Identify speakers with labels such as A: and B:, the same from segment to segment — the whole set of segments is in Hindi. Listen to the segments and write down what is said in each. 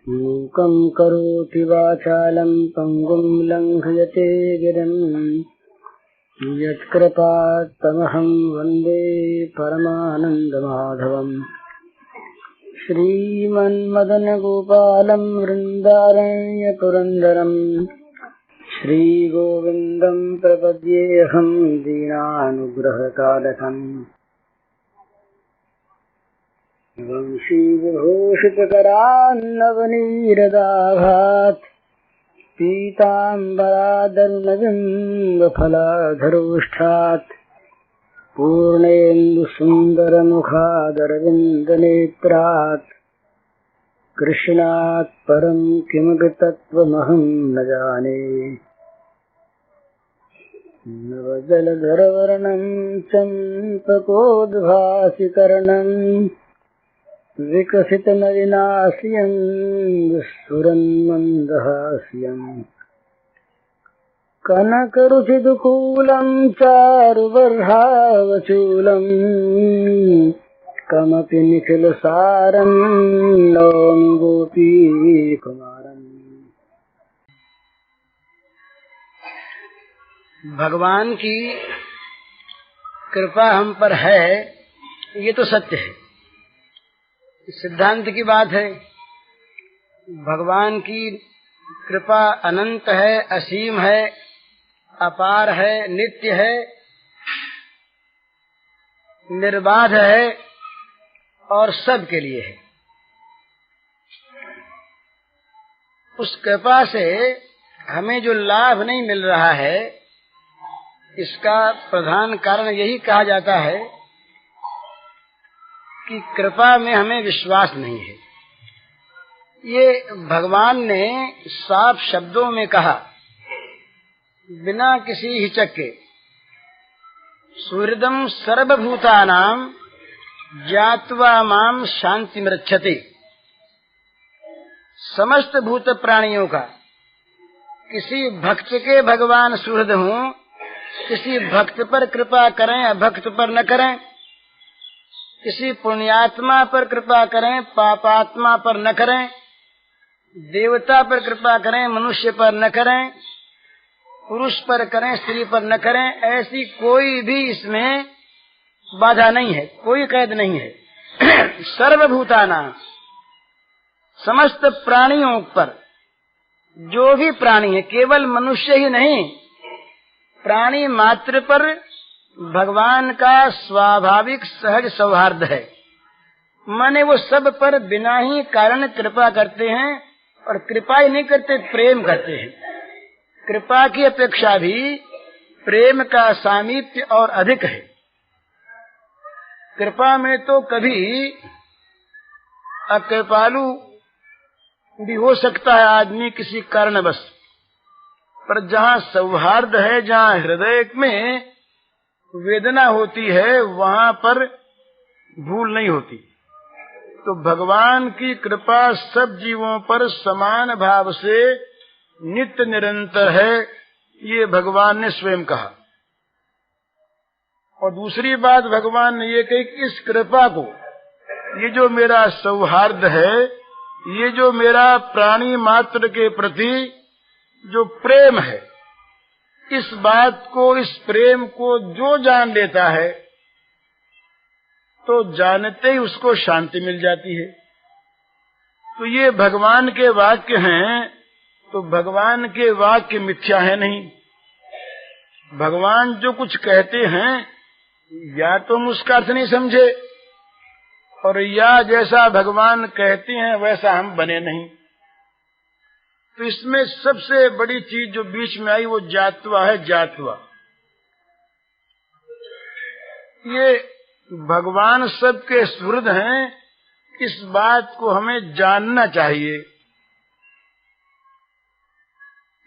A: मूकं करोति वाचालं पंगुं लंघयते गिरिं यत्कृपात्तमहं वन्दे परमानन्दमाधवम्। श्रीमन्मदनगोपालं वृन्दारण्यपुरन्दरं श्रीगोविन्दं प्रपद्येऽहं दीनानुग्रहकालकम्। वंशीविभूषितकरान्नवनीरदाभात् पीताम्बरादरुणबिम्बफलाधरोष्ठात् पूर्णेन्दुसुन्दरमुखादरविन्दनेत्रात् कृष्णात् परं किमपि तत्त्वमहं न जाने। नवजलधरवर्णं चम्पकोद्भासिकर्णं विकसितनलिनास्यं स्फुरन्मन्दहास्यं कनकरुचिदुकूलं चारुबर्हावचूलं कमपि निखिलसारं नौमि गोपीकुमारम्। भगवान की कृपा हम पर है, ये तो सत्य है, सिद्धांत की बात है। भगवान की कृपा अनंत है, असीम है, अपार है, नित्य है, निर्बाध है और सब के लिए है। उस कृपा से हमें जो लाभ नहीं मिल रहा है, इसका प्रधान कारण यही कहा जाता है कि कृपा में हमें विश्वास नहीं है। ये भगवान ने साफ शब्दों में कहा, बिना किसी हिचक के। सुहृदं सर्वभूतानां ज्ञात्वा मां शान्तिमृच्छति। समस्त भूत प्राणियों का किसी भक्त के भगवान सुहृद हों, किसी भक्त पर कृपा करें, अभक्त पर न करें, किसी पुण्यात्मा पर कृपा करें, पापात्मा पर न करें, देवता पर कृपा करें, मनुष्य पर न करें, पुरुष पर करें, स्त्री पर न करें, ऐसी कोई भी इसमें बाधा नहीं है, कोई कैद नहीं है। सर्वभूताना, समस्त प्राणियों पर, जो भी प्राणी है, केवल मनुष्य ही नहीं, प्राणी मात्र पर भगवान का स्वाभाविक सहज सौहार्द है। माने वो सब पर बिना ही कारण कृपा करते हैं, और कृपा ही नहीं करते, प्रेम करते हैं। कृपा की अपेक्षा भी प्रेम का सामीप्य और अधिक है। कृपा में तो कभी अकृपालु भी हो सकता है आदमी किसी कारणवश, पर जहाँ सौहार्द है, जहाँ हृदय में वेदना होती है, वहाँ पर भूल नहीं होती। तो भगवान की कृपा सब जीवों पर समान भाव से नित्य निरंतर है, ये भगवान ने स्वयं कहा। और दूसरी बात भगवान ने ये कही कि इस कृपा को, ये जो मेरा सौहार्द है, ये जो मेरा प्राणी मात्र के प्रति जो प्रेम है, इस बात को, इस प्रेम को जो जान लेता है, तो जानते ही उसको शांति मिल जाती है। तो ये भगवान के वाक्य हैं, तो भगवान के वाक्य मिथ्या है नहीं। भगवान जो कुछ कहते हैं, या तो हम उसका अर्थ नहीं समझे, और या जैसा भगवान कहते हैं वैसा हम बने नहीं। तो इसमें सबसे बड़ी चीज जो बीच में आई वो जात्वा है, जात्वा। ये भगवान सबके सुहृद हैं, इस बात को हमें जानना चाहिए।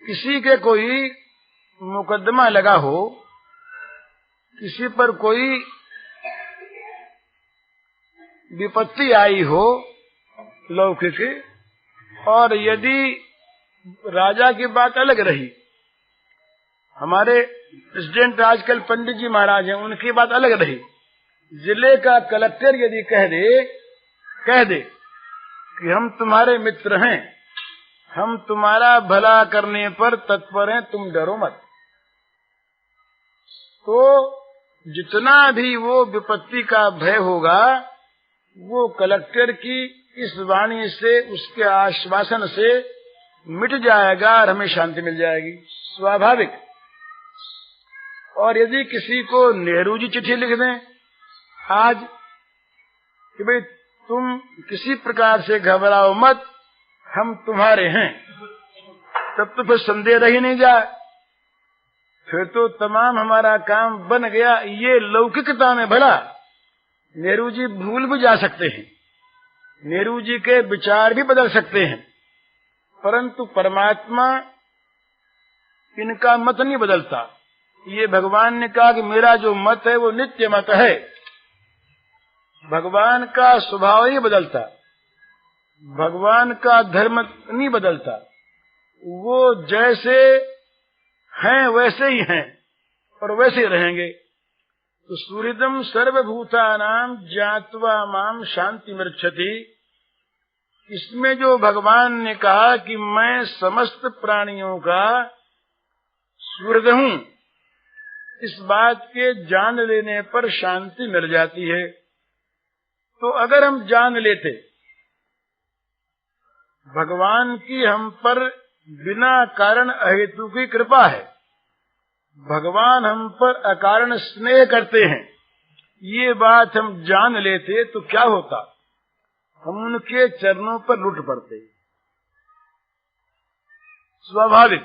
A: किसी के कोई मुकदमा लगा हो, किसी पर कोई विपत्ति आई हो लौकिक, और यदि राजा की बात अलग रही, हमारे प्रेसिडेंट आजकल पंडित जी महाराज हैं, उनकी बात अलग रही, जिले का कलेक्टर यदि कह दे कि हम तुम्हारे मित्र हैं, हम तुम्हारा भला करने पर तत्पर हैं, तुम डरो मत। तो जितना भी वो विपत्ति का भय होगा वो कलेक्टर की इस वाणी से, उसके आश्वासन से मिट जाएगा और हमें शांति मिल जाएगी, स्वाभाविक। और यदि किसी को नेहरू जी चिट्ठी लिख दें आज कि भाई तुम किसी प्रकार से घबराओ मत, हम तुम्हारे हैं, तब तो फिर संदेह रह ही नहीं जाए, फिर तो तमाम हमारा काम बन गया। ये लौकिकता में भला नेहरू जी भूल भी जा सकते हैं, नेहरू जी के विचार भी बदल सकते हैं, परंतु परमात्मा इनका मत नहीं बदलता। ये भगवान ने कहा कि मेरा जो मत है वो नित्य मत है। भगवान का स्वभाव नहीं बदलता, भगवान का धर्म नहीं बदलता, वो जैसे हैं वैसे ही हैं और वैसे ही रहेंगे। तो सूर्यदम सर्वभूतानां ज्ञात्वा माम शांति मृच्छति, इसमें जो भगवान ने कहा कि मैं समस्त प्राणियों का सूर्य हूं, इस बात के जान लेने पर शांति मिल जाती है। तो अगर हम जान लेते भगवान की हम पर बिना कारण अहेतु की कृपा है, भगवान हम पर अकारण स्नेह करते हैं, ये बात हम जान लेते तो क्या होता, हम उनके चरणों पर लुट पड़ते, स्वाभाविक।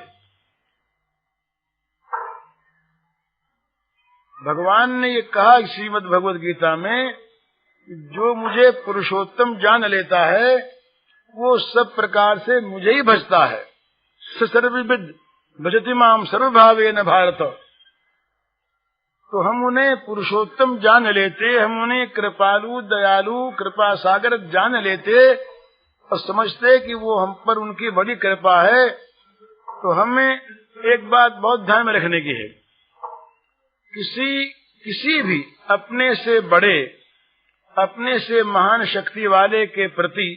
A: भगवान ने ये कहा श्रीमद् भगवद गीता में, जो मुझे पुरुषोत्तम जान लेता है वो सब प्रकार से मुझे ही भजता है। सर्वविद भजति माम सर्वभावेन भारत। तो हम उन्हें पुरुषोत्तम जान लेते, हम उन्हें कृपालु दयालु कृपा सागर जान लेते और समझते कि वो हम पर उनकी बड़ी कृपा है। तो हमें एक बात बहुत ध्यान में रखने की है, किसी भी अपने से बड़े, अपने से महान शक्ति वाले के प्रति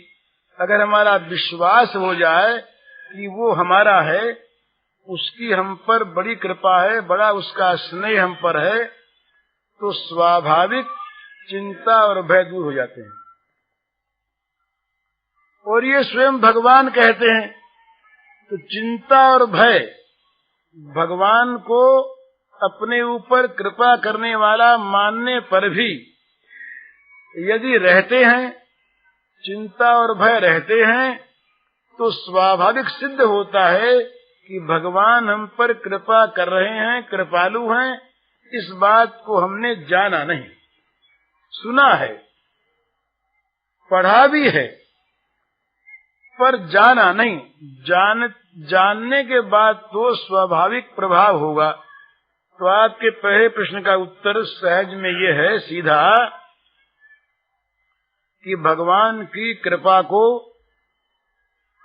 A: अगर हमारा विश्वास हो जाए कि वो हमारा है, उसकी हम पर बड़ी कृपा है, बड़ा उसका स्नेह हम पर है, तो स्वाभाविक चिंता और भय दूर हो जाते हैं। और ये स्वयं भगवान कहते हैं। तो चिंता और भय भगवान को अपने ऊपर कृपा करने वाला मानने पर भी यदि रहते हैं, चिंता और भय रहते हैं, तो स्वाभाविक सिद्ध होता है कि भगवान हम पर कृपा कर रहे हैं, कृपालु हैं। इस बात को हमने जाना नहीं, सुना है, पढ़ा भी है, पर जाना नहीं। जानने के बाद तो स्वाभाविक प्रभाव होगा। तो आपके पहले प्रश्न का उत्तर सहज में ये है सीधा कि भगवान की कृपा को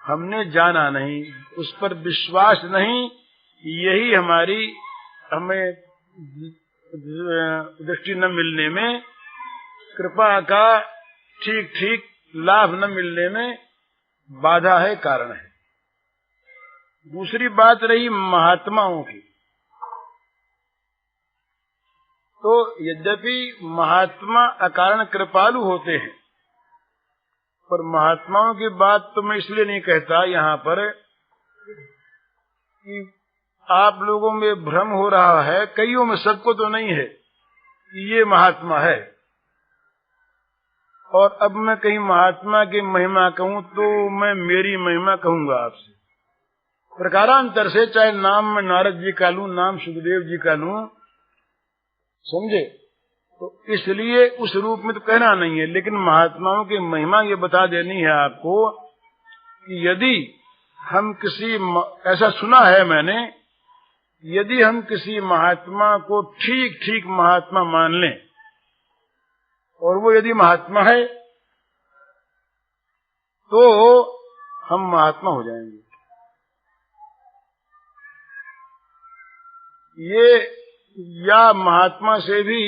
A: हमने जाना नहीं, उस पर विश्वास नहीं, यही हमारी हमें दृष्टि न मिलने में, कृपा का ठीक ठीक लाभ न मिलने में बाधा है, कारण है। दूसरी बात रही महात्माओं की। तो यद्यपि महात्मा अकारण कृपालु होते हैं, पर महात्माओं की बात तो मैं इसलिए नहीं कहता यहाँ पर कि आप लोगों में भ्रम हो रहा है, कईयों में, सबको तो नहीं है कि ये महात्मा है। और अब मैं कहीं महात्मा की महिमा कहूँ तो मैं मेरी महिमा कहूंगा आपसे प्रकारांतर से, चाहे नाम मैं नारद जी का लूं, नाम सुखदेव जी का लूं, समझे। तो इसलिए उस रूप में तो कहना नहीं है, लेकिन महात्माओं की महिमा ये बता देनी है आपको कि यदि हम किसी, ऐसा सुना है मैंने, यदि हम किसी महात्मा को ठीक ठीक महात्मा मान लें और वो यदि महात्मा है तो हम महात्मा हो जाएंगे। ये या महात्मा से भी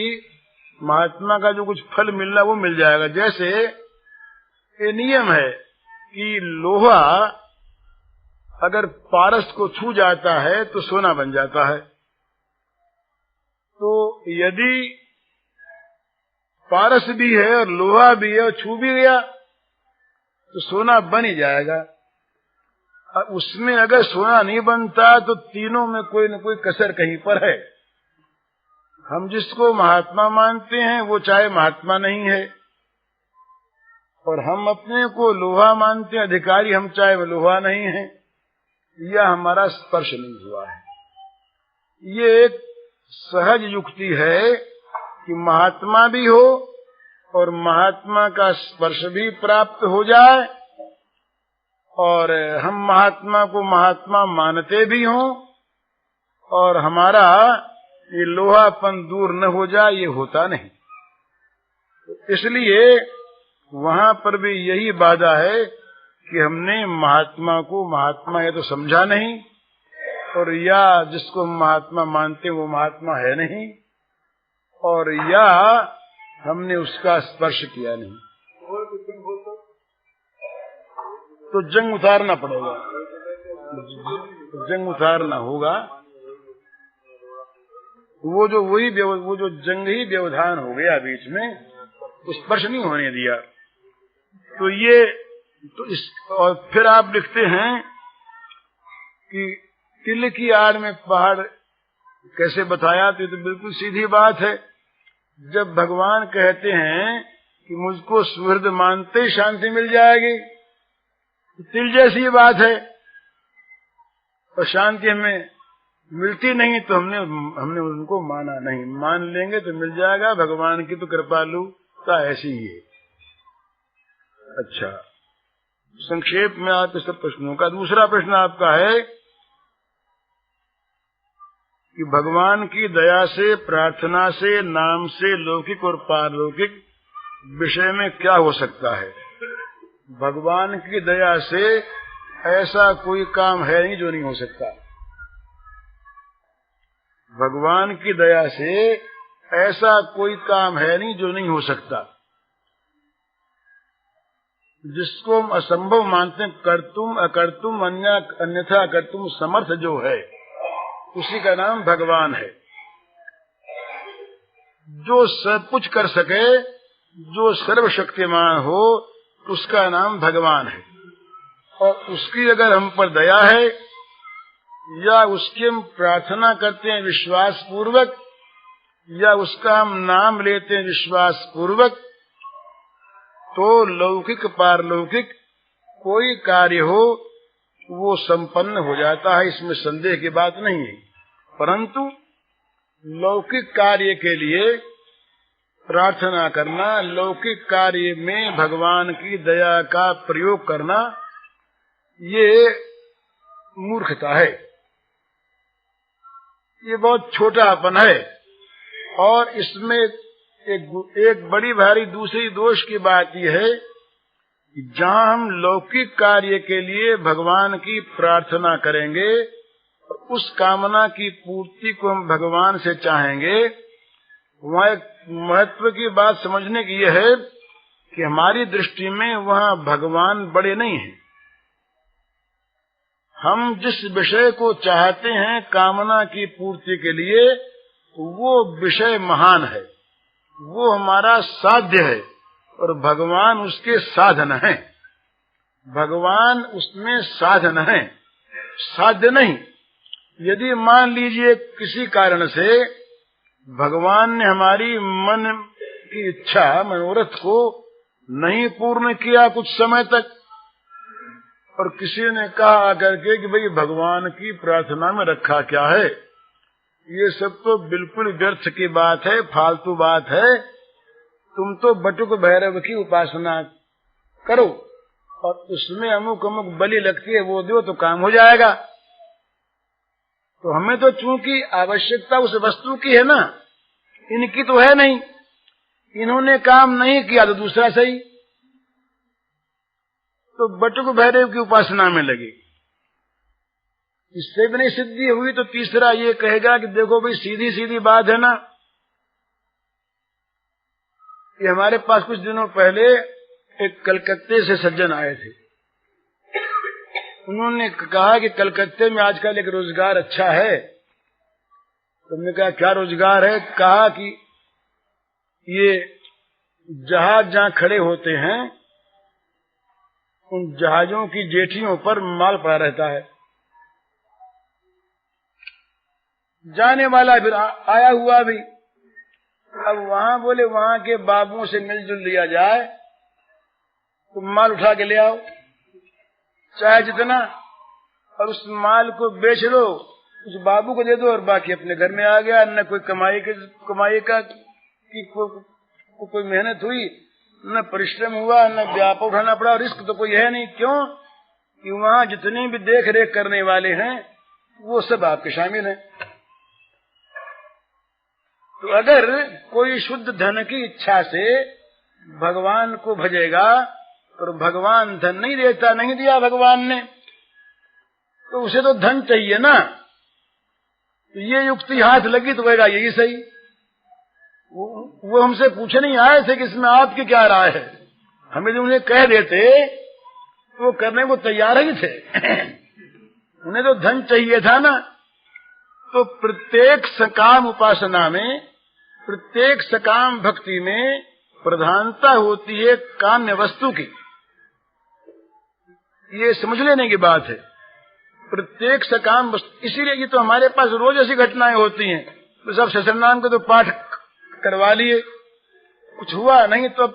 A: महात्मा का जो कुछ फल मिलना वो मिल जाएगा। जैसे ये नियम है
B: कि लोहा अगर पारस को छू जाता है तो सोना बन जाता है। तो यदि पारस भी है और लोहा भी है और छू भी गया तो सोना बन ही जाएगा। उसमें अगर सोना नहीं बनता तो तीनों में कोई न कोई कसर कहीं पर है। हम जिसको महात्मा मानते हैं वो चाहे महात्मा नहीं है, और हम अपने को लोहा मानते हैं अधिकारी, हम चाहे वो लोहा नहीं है, यह हमारा स्पर्श नहीं हुआ है। ये एक सहज युक्ति है कि महात्मा भी हो और महात्मा का स्पर्श भी प्राप्त हो जाए, और हम महात्मा को महात्मा मानते भी हों और हमारा ये लोहापन दूर न हो जाए, ये होता नहीं। इसलिए वहां पर भी यही बाधा है कि हमने महात्मा को महात्मा ये तो समझा नहीं, और या जिसको महात्मा मानते वो महात्मा है नहीं, और या हमने उसका स्पर्श किया नहीं। तो जंग उतारना पड़ेगा, जंग उतारना होगा। वो जो जंग ही व्यवधान हो गया बीच में, स्पर्श नहीं होने दिया। तो ये तो इस, और फिर आप लिखते हैं कि तिल की आड़ में पहाड़ कैसे बताया, तो ये तो बिल्कुल सीधी बात है। जब भगवान कहते हैं कि मुझको सुहृद मानते ही शांति मिल जाएगी, तो तिल जैसी बात है, और शांति हमें मिलती नहीं तो हमने उनको माना नहीं। मान लेंगे तो मिल जाएगा, भगवान की तो कृपालुता ऐसी ही है। अच्छा, संक्षेप में आप इस प्रश्नों का दूसरा प्रश्न आपका है कि भगवान की दया से, प्रार्थना से, नाम से लौकिक और पारलौकिक विषय में क्या हो सकता है। भगवान की दया से ऐसा कोई काम है नहीं जो नहीं हो सकता। भगवान की दया से ऐसा कोई काम है नहीं जो नहीं हो सकता। जिसको हम असंभव मानते हैं, करतुम अकर्तुम अन्यथा करतुम समर्थ जो है, उसी का नाम भगवान है। जो सब कुछ कर सके, जो सर्वशक्तिमान हो, उसका नाम भगवान है। और उसकी अगर हम पर दया है या उसकी हम प्रार्थना करते हैं विश्वास पूर्वक, या उसका हम नाम लेते हैं विश्वास पूर्वक, तो लौकिक पारलौकिक कोई कार्य हो वो संपन्न हो जाता है, इसमें संदेह की बात नहीं है। परंतु लौकिक कार्य के लिए प्रार्थना करना, लौकिक कार्य में भगवान की दया का प्रयोग करना, ये मूर्खता है, ये बहुत छोटापन है। और इसमें एक बड़ी भारी दूसरी दोष की बात यह है कि जहाँ हम लौकिक कार्य के लिए भगवान की प्रार्थना करेंगे और उस कामना की पूर्ति को हम भगवान से चाहेंगे, वहाँ एक महत्व की बात समझने की यह है कि हमारी दृष्टि में वहाँ भगवान बड़े नहीं हैं। हम जिस विषय को चाहते हैं कामना की पूर्ति के लिए, वो विषय महान है, वो हमारा साध्य है, और भगवान उसके साधन है। भगवान उसमें साधन है, साध्य नहीं। यदि मान लीजिए किसी कारण से भगवान ने हमारी मन की इच्छा, मनोरथ को नहीं पूर्ण किया कुछ समय तक, और किसी ने कहा आकर के कि भाई भगवान की प्रार्थना में रखा क्या है, ये सब तो बिल्कुल व्यर्थ की बात है, फालतू बात है, तुम तो बटुक भैरव की उपासना करो और उसमें अमुक अमुक बलि लगती है वो दो तो काम हो जाएगा। तो हमें तो चूंकि आवश्यकता उस वस्तु की है ना, इनकी तो है नहीं, इन्होंने काम नहीं किया तो दूसरा सही, तो बटुक भैरव की उपासना में लगे। इससे भी नहीं सिद्धि हुई तो तीसरा ये कहेगा कि देखो भाई सीधी सीधी बात है ना। ये हमारे पास कुछ दिनों पहले एक कलकत्ते से सज्जन आए थे, उन्होंने कहा कि कलकत्ते में आजकल एक रोजगार अच्छा है। तुमने कहा क्या रोजगार है? कहा कि ये जहाज जहाँ खड़े होते हैं उन जहाजों की जेठियों पर माल पड़ा रहता है। जाने वाला फिर आया हुआ भी। अब वहां बोले वहां के बाबुओं से मिलजुल लिया जाए, तुम माल उठा के ले आओ चाहे जितना, और उस माल को बेच लो, उस बाबू को दे दो और बाकी अपने घर में आ गया। न कोई कमाई का कोई मेहनत हुई, न परिश्रम हुआ, न व्याप उठाना पड़ा, रिस्क तो कोई है नहीं। क्यों कि वहां जितने भी देख रेख करने वाले हैं वो सब आपके शामिल हैं। तो अगर कोई शुद्ध धन की इच्छा से भगवान को भजेगा और भगवान धन नहीं देता, नहीं दिया भगवान ने, तो उसे तो धन चाहिए ना। तो ये युक्ति हाथ लगी तो कहेगा यही सही। वो हमसे पूछे नहीं आए थे कि इसमें आपकी क्या राय है। हमें जो उन्हें कह देते तो वो करने को तैयार ही थे। उन्हें तो धन चाहिए था ना। तो प्रत्येक सकाम उपासना में, प्रत्येक सकाम भक्ति में प्रधानता होती है काम्य वस्तु की। ये समझ लेने की बात है। प्रत्येक सकाम वस्तु, इसीलिए ये तो हमारे पास रोज ऐसी घटनाएं होती हैं। तो सब सहस्रनाम के तो पाठ करवा लिए, कुछ हुआ नहीं तो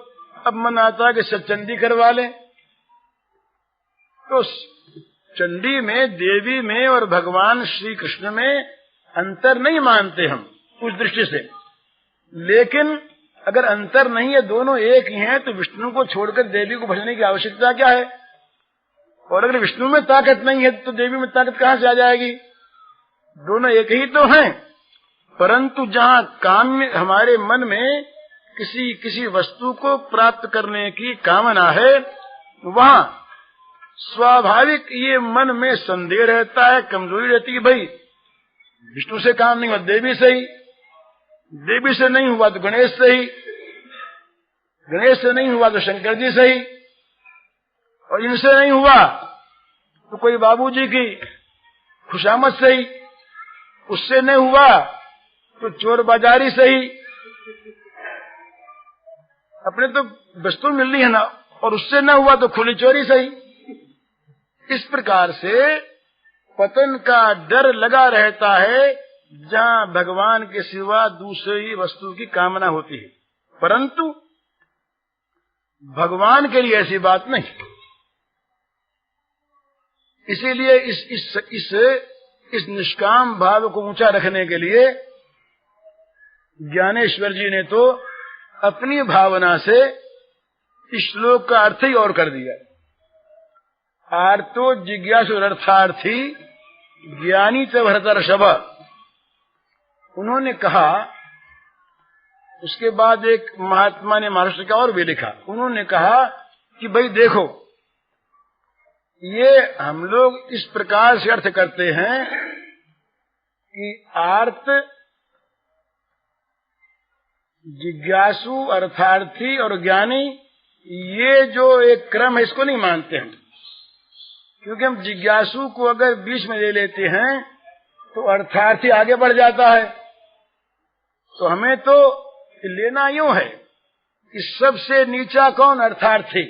B: अब मन आता है कि सचंडी करवा लें। तो चंडी में, देवी में और भगवान श्री कृष्ण में अंतर नहीं मानते हम उस दृष्टि से। लेकिन अगर अंतर नहीं है, दोनों एक ही हैं, तो विष्णु को छोड़कर देवी को भजने की आवश्यकता क्या है? और अगर विष्णु में ताकत नहीं है तो देवी में ताकत कहां से आ जाएगी? दोनों एक ही तो हैं। परंतु जहाँ काम्य, हमारे मन में किसी वस्तु को प्राप्त करने की कामना है, वहाँ स्वाभाविक ये मन में संदेह रहता है, कमजोरी रहती है। भाई विष्णु से काम नहीं हुआ, देवी से ही, देवी से नहीं हुआ तो गणेश से ही, गणेश से नहीं हुआ तो शंकर जी से ही, और इनसे नहीं हुआ तो कोई बाबूजी की खुशामद से ही, उससे नहीं हुआ तो चोर बाजारी से ही। अपने तो वस्तु मिलनी है ना, और उससे न हुआ तो खुली चोरी से ही। इस प्रकार से पतन का डर लगा रहता है जहाँ भगवान के सिवा दूसरी वस्तु की कामना होती है। परंतु भगवान के लिए ऐसी बात नहीं। इसीलिए इस निष्काम भाव को ऊंचा रखने के लिए ज्ञानेश्वर जी ने तो अपनी भावना से इस श्लोक का अर्थ ही और कर दिया। आर्तो जिज्ञासु अर्थार्थी ज्ञानी च भरतर्षभ। उन्होंने कहा, उसके बाद एक महात्मा ने महाराष्ट्र का और भी लिखा। उन्होंने कहा कि भाई देखो, ये हम लोग इस प्रकार से अर्थ करते हैं कि आर्त, जिज्ञासु, अर्थार्थी और ज्ञानी, ये जो एक क्रम है इसको नहीं मानते हम। क्योंकि हम जिज्ञासु को अगर बीच में ले लेते हैं तो अर्थार्थी आगे बढ़ जाता है। तो हमें तो लेना यूं है कि सबसे नीचा कौन? अर्थार्थी।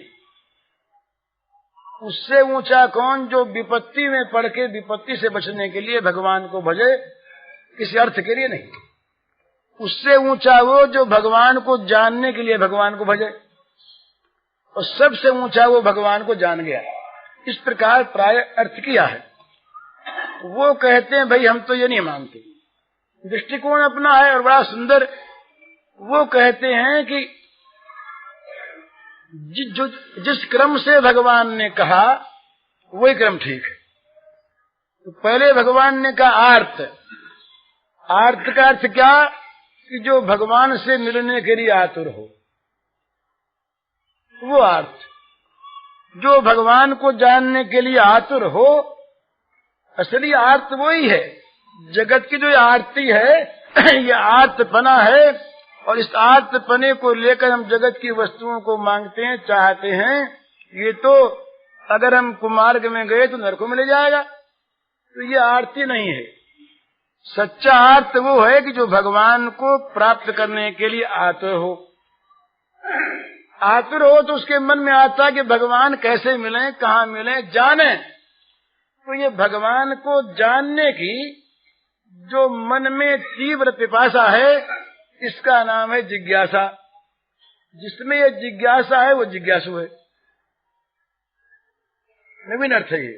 B: उससे ऊंचा कौन? जो विपत्ति में पड़ के विपत्ति से बचने के लिए भगवान को भजे, किसी अर्थ के लिए नहीं। उससे ऊंचा वो जो भगवान को जानने के लिए भगवान को भजे, और सबसे ऊंचा वो भगवान को जान गया। इस प्रकार प्राय अर्थ किया है। वो कहते हैं भाई हम तो ये नहीं मानते, दृष्टिकोण अपना है और बड़ा सुंदर। वो कहते हैं कि जिस क्रम से भगवान ने कहा वही क्रम ठीक है। तो पहले भगवान ने कहा आर्त। आर्त का अर्थ क्या? कि जो भगवान से मिलने के लिए आतुर हो, वो आर्त। जो भगवान को जानने के लिए आतुर हो, असली आर्त वही है। जगत की जो आरती है ये आर्तपना है, और इस आर्तपने को लेकर हम जगत की वस्तुओं को मांगते हैं, चाहते हैं। ये तो अगर हम कुमार्ग में गए तो नरक में ले जाएगा। तो ये आरती नहीं है। सच्चा आर्त वो है कि जो भगवान को प्राप्त करने के लिए आतुर हो। आतुर हो तो उसके मन में आता है कि भगवान कैसे मिले, कहाँ मिले, जाने। तो ये भगवान को जानने की जो मन में तीव्र पिपासा है, इसका नाम है जिज्ञासा। जिसमें ये जिज्ञासा है वो जिज्ञासु है। नवीन अर्थ है ये।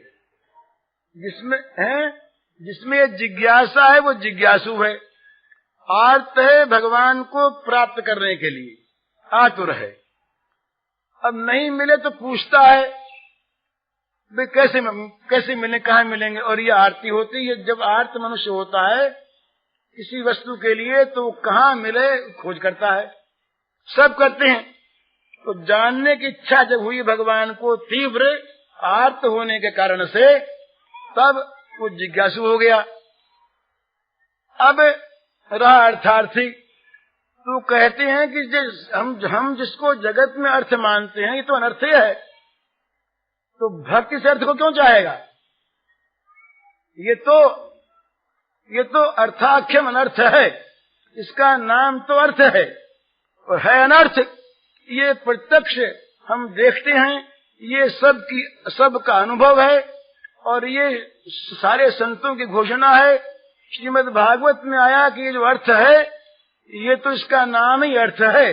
B: जिसमें ये जिज्ञासा है वो जिज्ञासु है। आर्त है भगवान को प्राप्त करने के लिए, आतुर है। अब नहीं मिले तो पूछता है भाई कैसे मिले, कहाँ मिलेंगे। और ये आरती होती है। जब आर्त मनुष्य होता है किसी वस्तु के लिए तो कहाँ मिले खोज करता है। सब करते हैं। तो जानने की इच्छा जब हुई भगवान को तीव्र आर्त होने के कारण से, तब वो जिज्ञासु हो गया। अब रहा अर्थार्थी। तो कहते हैं कि हम जिसको जगत में अर्थ मानते हैं ये तो अनर्थ है। तो भक्ति से अर्थ को क्यों चाहेगा? ये तो अर्थाख्यम अनर्थ है। इसका नाम तो अर्थ है और है अनर्थ। ये प्रत्यक्ष हम देखते हैं, ये सबका अनुभव है और ये सारे संतों की घोषणा है। श्रीमद् भागवत में आया कि ये जो अर्थ है ये तो इसका नाम ही अर्थ है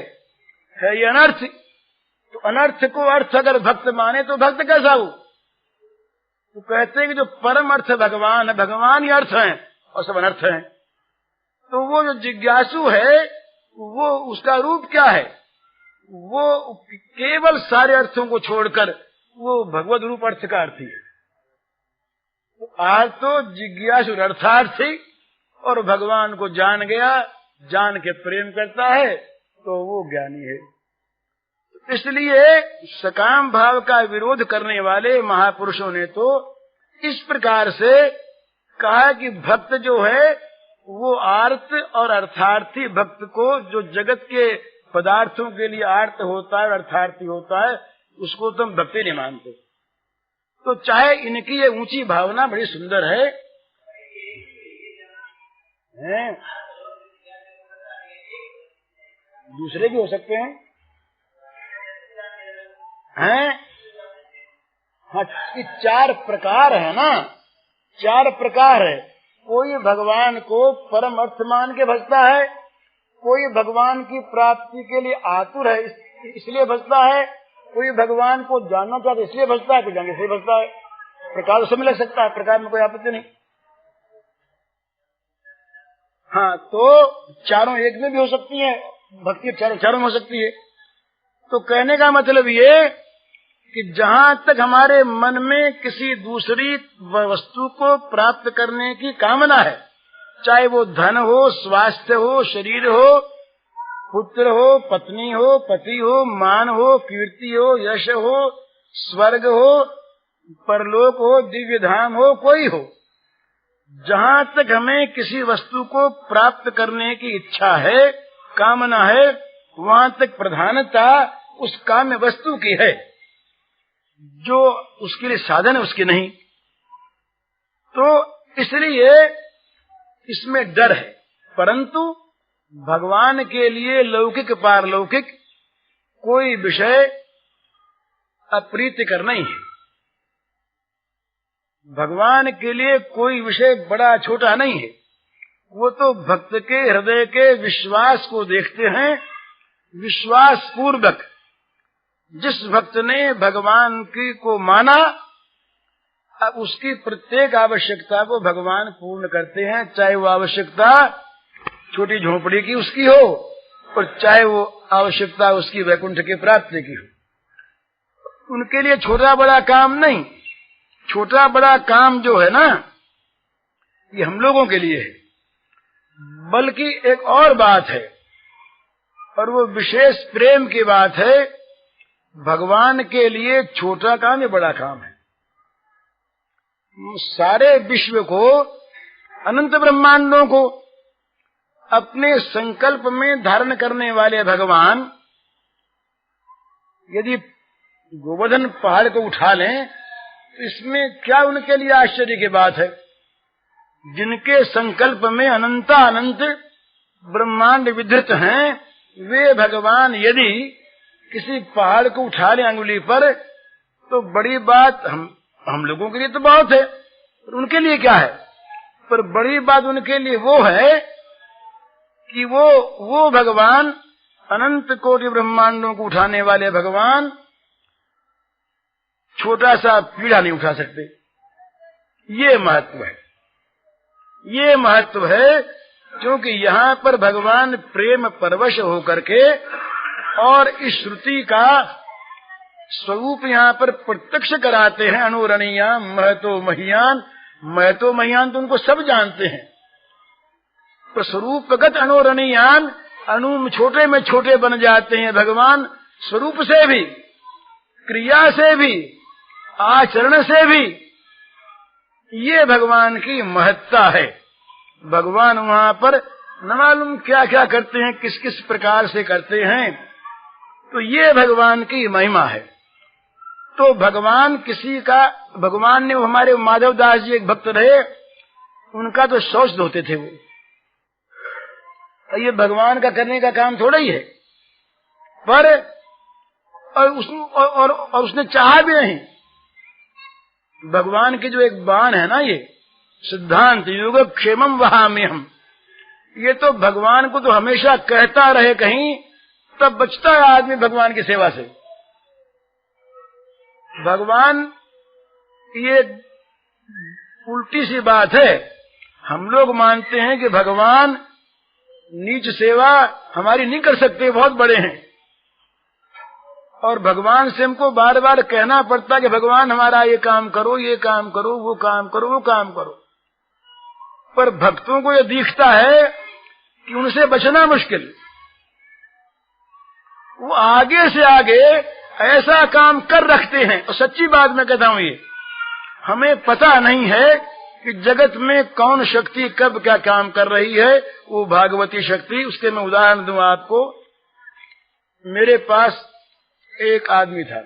B: ये अनर्थ। तो अनर्थ को अर्थ अगर भक्त माने तो भक्त कैसा हो? तो कहते हैं कि जो परम अर्थ भगवान है, भगवान ही अर्थ है और सब अनर्थ है। तो वो जो जिज्ञासु है वो उसका रूप क्या है? वो केवल सारे अर्थों को छोड़कर वो भगवत रूप अर्थ का अर्थी है। तो आज तो जिज्ञासु अर्थार्थी और भगवान को जान गया, जान के प्रेम करता है तो वो ज्ञानी है। इसलिए सकाम भाव का विरोध करने वाले महापुरुषों ने तो इस प्रकार से कहा कि भक्त जो है वो आर्त और अर्थार्थी भक्त को, जो जगत के पदार्थों के लिए आर्त होता है, अर्थार्थी होता है, उसको तो हम भक्ति नहीं मानते। तो चाहे इनकी ये ऊंची भावना बड़ी सुंदर है, दूसरे भी हो सकते हैं, हाँ, कि 4 प्रकार है ना, 4 प्रकार है। कोई भगवान को परम अर्थ मान के भजता है, कोई भगवान की प्राप्ति के लिए आतुर है इसलिए भजता है, कोई भगवान को जानना चाहता है इसलिए भजता है, कोई जानने से भजता है। प्रकार सब में लग सकता है, प्रकार में कोई आपत्ति नहीं। हाँ, तो चारों एक में भी हो सकती है, भक्ति चारों में हो सकती है। तो कहने का मतलब ये कि जहाँ तक हमारे मन में किसी दूसरी वस्तु को प्राप्त करने की कामना है, चाहे वो धन हो, स्वास्थ्य हो, शरीर हो, पुत्र हो, पत्नी हो, पति हो, मान हो, कीर्ति हो, यश हो, स्वर्ग हो, परलोक हो, दिव्य धाम हो, कोई हो, जहाँ तक हमें किसी वस्तु को प्राप्त करने की इच्छा है, कामना है, वहाँ तक प्रधानता उस काम्य वस्तु की है, जो उसके लिए साधन है उसकी नहीं। तो इसलिए इसमें डर है। परंतु भगवान के लिए लौकिक पारलौकिक कोई विषय अप्रीतिकर नहीं है। भगवान के लिए कोई विषय बड़ा छोटा नहीं है। वो तो भक्त के हृदय के विश्वास को देखते हैं। विश्वास पूर्वक जिस भक्त ने भगवान की को माना, अब उसकी प्रत्येक आवश्यकता को भगवान पूर्ण करते हैं, चाहे वो आवश्यकता छोटी झोपड़ी की उसकी हो और चाहे वो आवश्यकता उसकी वैकुंठ की प्राप्ति की हो। उनके लिए छोटा बड़ा काम नहीं। छोटा बड़ा काम जो है ना, ये हम लोगों के लिए है। बल्कि एक और बात है, और वो विशेष प्रेम की बात है। भगवान के लिए छोटा काम या बड़ा काम है। सारे विश्व को, अनंत ब्रह्मांडों को अपने संकल्प में धारण करने वाले भगवान यदि गोवर्धन पहाड़ को उठा लें इसमें क्या उनके लिए आश्चर्य की बात है? जिनके संकल्प में अनंत ब्रह्मांड विधृत हैं, वे भगवान यदि किसी पहाड़ को उठा ले अंगुली पर तो बड़ी बात हम लोगों के लिए तो बहुत है, उनके लिए क्या है? पर बड़ी बात उनके लिए वो है कि वो भगवान, अनंत कोटि ब्रह्मांडों को उठाने वाले भगवान, छोटा सा पीड़ा नहीं उठा सकते। ये महत्व है, ये महत्व है, क्योंकि यहाँ पर भगवान प्रेम परवश होकर के और इस श्रुति का स्वरूप यहाँ पर प्रत्यक्ष कराते हैं। अनुरणीयान महतो महियान, महतो महियान तो उनको सब जानते हैं, तो स्वरूपगत अनुरणीयान, अनु छोटे में छोटे बन जाते हैं भगवान, स्वरूप से भी, क्रिया से भी, आचरण से भी। ये भगवान की महत्ता है। भगवान वहाँ पर न मालूम क्या क्या करते हैं, किस किस प्रकार से करते हैं, तो ये भगवान की महिमा है। तो भगवान किसी का, भगवान ने, हमारे माधव दास जी एक भक्त रहे, उनका तो शौच धोते थे वो। ये भगवान का करने का काम थोड़ा ही है, पर और उसने चाहा भी नहीं। भगवान की जो एक बाण है ना, ये सिद्धांत युग क्षेमम वहामि हम, ये तो भगवान को तो हमेशा कहता रहे कहीं, तब बचता है आदमी भगवान की सेवा से। भगवान, ये उल्टी सी बात है, हम लोग मानते हैं कि भगवान नीच सेवा हमारी नहीं कर सकते, बहुत बड़े हैं, और भगवान से हमको बार बार कहना पड़ता कि भगवान हमारा ये काम करो, ये काम करो, वो काम करो, वो काम करो। पर भक्तों को ये दिखता है कि उनसे बचना मुश्किल, वो आगे से आगे ऐसा काम कर रखते हैं। और सच्ची बात मैं कहता हूं, ये हमें पता नहीं है कि जगत में कौन शक्ति कब क्या काम कर रही है, वो भागवती शक्ति। उसके मैं उदाहरण दूं आपको। मेरे पास एक आदमी था,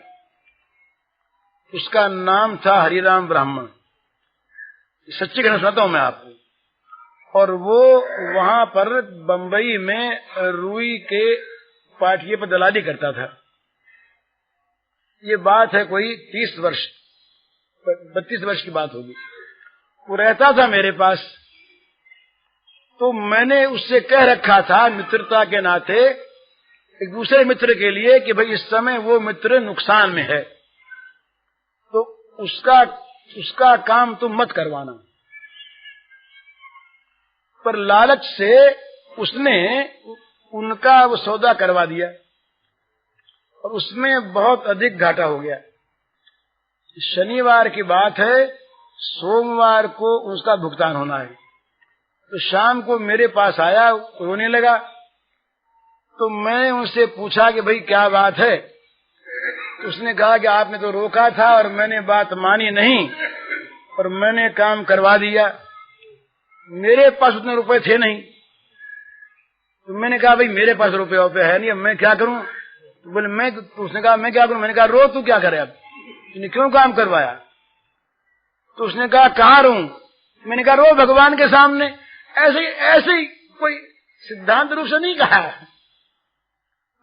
B: उसका नाम था हरिराम ब्राह्मण, सच्ची घटना सुनाता हूं मैं आपको। और वो वहां पर बंबई में रुई के पाटिये पर दलाली करता था। ये बात है कोई 32 वर्ष की बात होगी। वो रहता था मेरे पास, तो मैंने उससे कह रखा था मित्रता के नाते, एक दूसरे मित्र के लिए, कि भाई इस समय वो मित्र नुकसान में है, तो उसका काम तुम मत करवाना। पर लालच से उसने उनका वो सौदा करवा दिया, और उसमें बहुत अधिक घाटा हो गया। शनिवार की बात है, सोमवार को उसका भुगतान होना है। तो शाम को मेरे पास आया, रोने लगा। तो मैं उनसे पूछा कि भाई क्या बात है? तो उसने कहा कि आपने तो रोका था और मैंने बात मानी नहीं, और मैंने काम करवा दिया। मेरे पास उतने रुपए थे नहीं। तो मैंने कहा भाई मेरे पास रुपये है नहीं, अब मैं क्या करूं? तो बोले तो उसने कहा मैं क्या करूं? मैंने कहा रो, तू क्या करे, अब तूने क्यों काम करवाया? तो उसने कहा कहाँ रो? मैंने कहा रो भगवान के सामने। ऐसे ही कोई सिद्धांत रूप से नहीं कहा।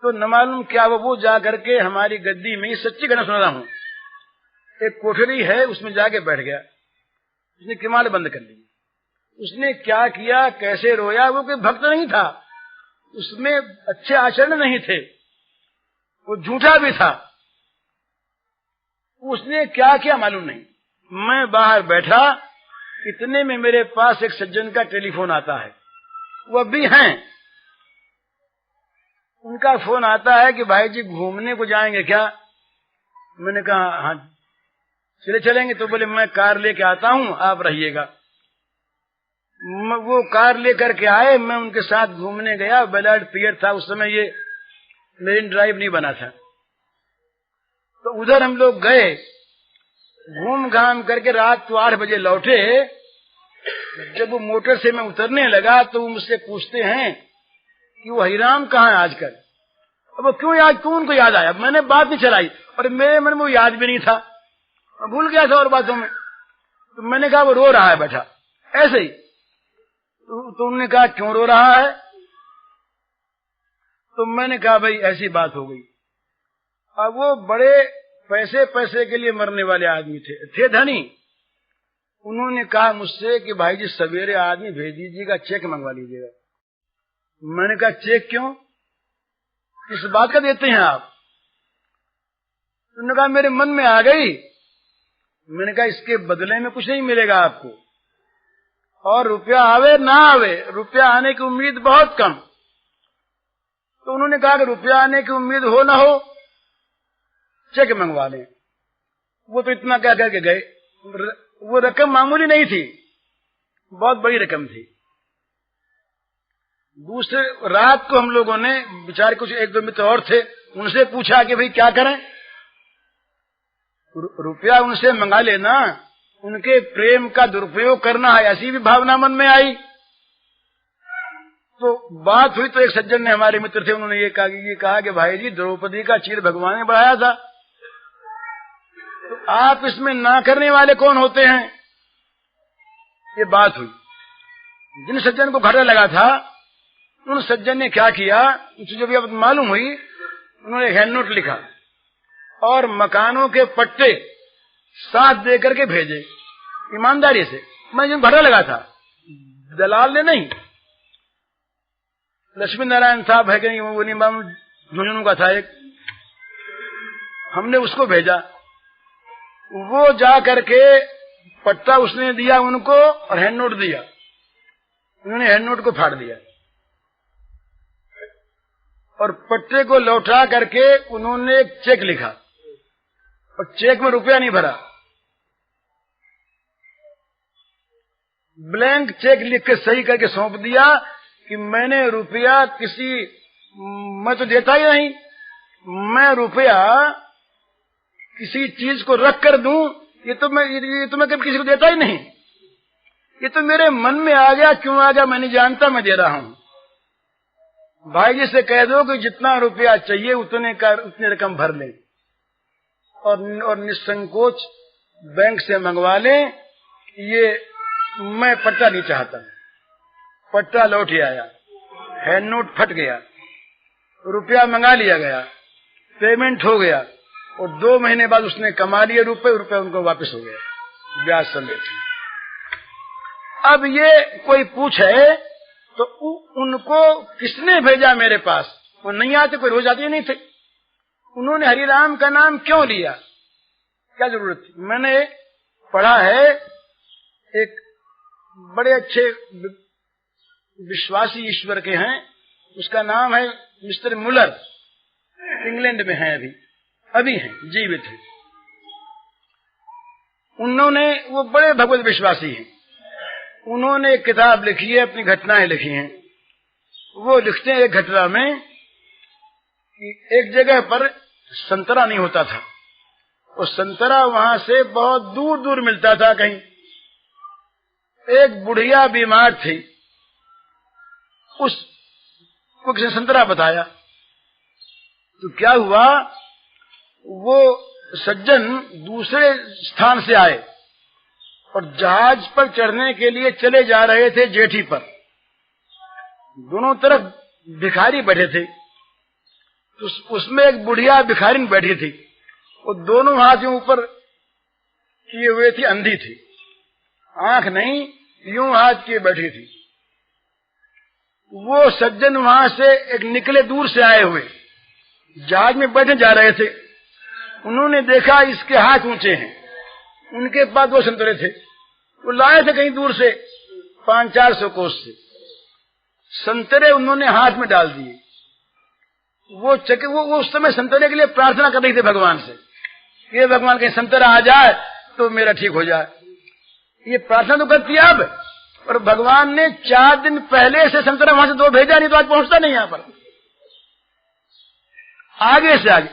B: तो न मालूम क्या वो जा करके हमारी गद्दी में, सच्ची घटना सुना रहा हूं, एक कोठरी है, उसमें जाके बैठ गया। उसने किमाड़ बंद कर ली। उसने क्या किया, कैसे रोया? वो कोई भक्त नहीं था, उसमें अच्छे आचरण नहीं थे, वो झूठा भी था। उसने क्या किया मालूम नहीं। मैं बाहर बैठा, इतने में मेरे पास एक सज्जन का टेलीफोन आता है, वो भी हैं। उनका फोन आता है कि भाई जी घूमने को जाएंगे क्या? मैंने कहा हाँ चलेंगे। तो बोले मैं कार लेके आता हूँ, आप रहिएगा। वो कार लेकर के आए, मैं उनके साथ घूमने गया। बेलाड पियर था उस समय, ये मेरिन ड्राइव नहीं बना था। तो उधर हम लोग गए, घूम घाम करके रात को 8 बजे लौटे। जब वो मोटर से मैं उतरने लगा तो वो मुझसे पूछते हैं कि वो हरिराम कहाँ है आजकल? अब वो क्यों उनको याद आया? मैंने बात नहीं चलाई, और मेरे मन में वो याद भी नहीं था, मैं भूल गया था और बातों में। तो मैंने कहा वो रो रहा है बैठा ऐसे ही। तो उन्होंने कहा क्यों रो रहा है? तो मैंने कहा भाई ऐसी बात हो गई। अब वो बड़े पैसे के लिए मरने वाले आदमी थे धनी। उन्होंने कहा मुझसे कि भाई जी सवेरे आदमी भेज दीजिएगा, चेक मंगवा लीजिएगा। मैंने कहा चेक क्यों, किस बात का देते हैं आप? उन्होंने कहा मेरे मन में आ गई। मैंने कहा इसके बदले में कुछ नहीं मिलेगा आपको, और रुपया आवे ना आवे, रुपया आने की उम्मीद बहुत कम। तो उन्होंने कहा कि रुपया आने की उम्मीद हो ना हो, चेक मंगवा लें। वो तो इतना क्या करके गए। वो रकम मामूली नहीं थी, बहुत बड़ी रकम थी। दूसरे रात को हम लोगों ने बेचारे कुछ एक दो मित्र और थे, उनसे पूछा कि भाई क्या करें। रुपया उनसे मंगा लेना, उनके प्रेम का दुरुपयोग करना है, ऐसी भी भावना मन में आई। तो बात हुई तो एक सज्जन ने, हमारे मित्र थे, उन्होंने ये कहा कि भाई जी द्रौपदी का चीर भगवान ने बढ़ाया था, तो आप इसमें ना करने वाले कौन होते हैं? ये बात हुई। जिन सज्जन को घाटा लगा था उन सज्जन ने क्या किया, उनसे जो भी अब मालूम हुई, उन्होंने हैंड नोट लिखा और मकानों के पट्टे साथ दे करके भेजे ईमानदारी से। मैं जो घाटा लगा था, दलाल ने नहीं, लक्ष्मी नारायण साहब है कि वो नहीं मालूम, झुंझुनू का था एक, हमने उसको भेजा। वो जा करके पट्टा उसने दिया उनको और हैंड नोट दिया। उन्होंने हैंड नोट को फाड़ दिया और पट्टे को लौटा करके उन्होंने एक चेक लिखा और चेक में रुपया नहीं भरा, ब्लैंक चेक लिख के सही करके सौंप दिया कि मैंने रुपया मैं तो देता ही नहीं, मैं रुपया किसी चीज को रख कर दूं, ये तो मैं कभी किसी को देता ही नहीं। ये तो मेरे मन में आ गया, क्यों आ गया मैं नहीं जानता, मैं दे रहा हूं। भाई जी से कह दो कि जितना रुपया चाहिए उतनी रकम भर ले और निसंकोच बैंक से मंगवा ले। ये मैं पट्टा नहीं चाहता। पट्टा लौट आया, हैंड नोट फट गया, रुपया मंगा लिया गया, पेमेंट हो गया और 2 महीने बाद उसने कमा लिए रुपये उनको वापस हो गया ब्याज समेत। अब ये कोई पूछे तो उनको किसने भेजा मेरे पास? वो नहीं आते, कोई रोज आते नहीं थे। उन्होंने हरिराम का नाम क्यों लिया, क्या जरूरत थी? मैंने पढ़ा है, एक बड़े अच्छे विश्वासी ईश्वर के हैं, उसका नाम है मिस्टर मुलर, इंग्लैंड में है, अभी हैं, जीवित हैं। उन्होंने, वो बड़े भगवत विश्वासी हैं, उन्होंने एक किताब लिखी है, अपनी घटनाएं लिखी हैं। वो लिखते हैं एक घटना में कि एक जगह पर संतरा नहीं होता था, और संतरा वहां से बहुत दूर दूर मिलता था कहीं। एक बुढ़िया बीमार थी, उसको किसी ने संतरा बताया, तो क्या हुआ, वो सज्जन दूसरे स्थान से आए और जहाज पर चढ़ने के लिए चले जा रहे थे जेठी पर। दोनों तरफ भिखारी बैठे थे, तो उसमें एक बुढ़िया भिखारिन बैठी थी, वो दोनों हाथ यूं ऊपर किए हुए थी, अंधी थी, आंख नहीं, यूं हाथ किए बैठी थी। वो सज्जन वहां से एक निकले, दूर से आए हुए, जहाज में बैठे जा रहे थे। उन्होंने देखा इसके हाथ ऊंचे हैं, उनके पास 2 संतरे थे, वो लाए थे कहीं दूर से 500-400 कोस से। संतरे उन्होंने हाथ में डाल दिए। वो उस समय संतरे के लिए प्रार्थना कर रही थी भगवान से, ये भगवान कहीं संतरा आ जाए तो मेरा ठीक हो जाए। ये प्रार्थना तो करती है अब, और भगवान ने 4 दिन पहले से संतरा वहां से 2 भेजा, नहीं तो आज पहुंचता नहीं यहां पर, आगे से आगे।